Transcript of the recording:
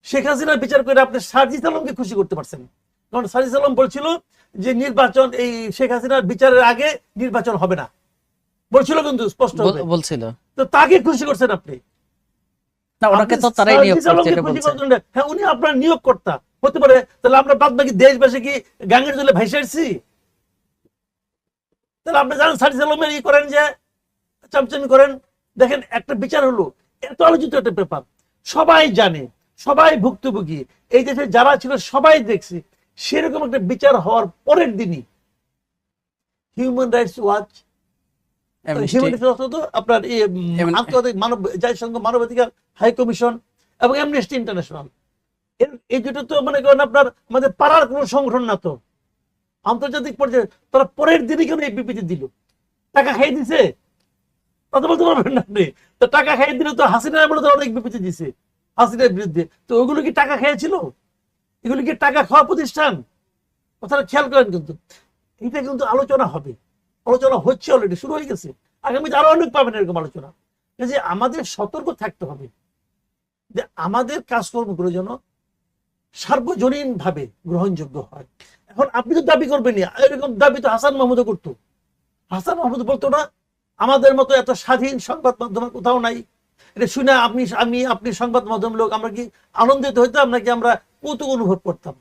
শেখ হাসিনার বিচার করে আপনি সাজিদ আলমকে খুশি করতে পারছেন, কারণ সাজিদ আলম বলছিল যে নির্বাচন এই শেখ হাসিনার বিচারের আগে নির্বাচন হবে না, বলছিল কিন্তু স্পষ্ট বলছিল। তো তাকে খুশি করছেন আপনি। না, ওনাকে তো তারাই নিয়োগ করছে এটা বলছে। হ্যাঁ, উনি আপনার নিয়োগকর্তা হতে পারে, তাহলে আমরা বাদ বাকি দেশবাসী কি গাঙ্গের জলে ভাইসে আসছি? তাহলে আপনি জানেন সাজিদ আলমের ই করেন যে চামচামি করেন। দেখেন একটা বিচার হলো, এত আলোচিত একটা ব্যাপার, সবাই জানে, সবাই ভুক্তভোগী, এই দেশে যারা ছিল সবাই দেখছে, সেরকম একটা বিচার হওয়ার পরের দিনই হিউম্যান রাইটস ওয়াচ, আপনার আন্তর্জাতিক মানব জাতিসংঘ মানবাধিকার হাই কমিশন এবং অ্যামনেস্টি ইন্টারন্যাশনাল, এই দুটো তো মনে করেন আপনার আমাদের পাড়ার কোনো সংগঠন না, তো আন্তর্জাতিক পর্যায়ে তারা পরের দিনই কেন এই বিবৃতি দিল? টাকা খাই দিছে? কথা বলতে পারবেন না আপনি। তো টাকা খাই দিলে তো হাসিনার বলে তো অনেক বিবৃতি দিছে হাসিনার বিরুদ্ধে, তো ওগুলো কি টাকা খেয়েছিল? এগুলো কি টাকা খাওয়া প্রতিষ্ঠান? কথাটা খেয়াল করেন। কিন্তু এটা কিন্তু আলোচনা হবে, আলোচনা হচ্ছে, অলরেডি শুরু হয়ে গেছে, আগামীতে আরো অনেক পাবেন এরকম আলোচনা। যে আমাদের সতর্ক থাকতে হবে যে আমাদের কাজকর্মগুলো যেন সার্বজনীন ভাবে গ্রহণযোগ্য হয়। এখন আপনি তো দাবি করবেন, এরকম দাবি তো হাসান মাহমুদও করতো। হাসান মাহমুদ বলতো না আমাদের মতো এত স্বাধীন সংবাদ মাধ্যম কোথাও নাই? এটা শুনে আপনি সংবাদ মাধ্যম লোক আমরা কি আনন্দিত হইতাম নাকি আমরা কৌতুক অনুভব করতাম?